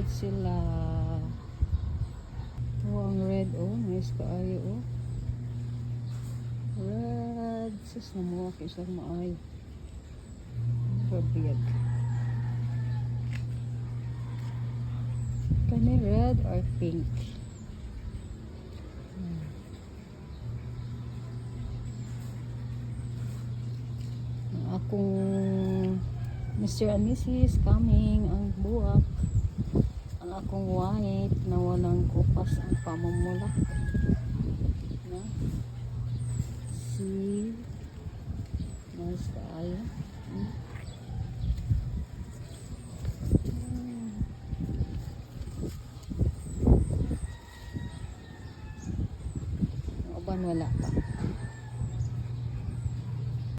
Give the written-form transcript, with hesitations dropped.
sila. Oh, ang red, oh. Nice kaayo, oh. Red. Sus, namuha kayo sa maayo. Rabiyag. Kani red or pink? Ang akong Mr. and Mrs. coming ang buwak. Ang akong white na walang kupas ang pamumulak. Na? See? Nice kaayo. Ang uban wala pa.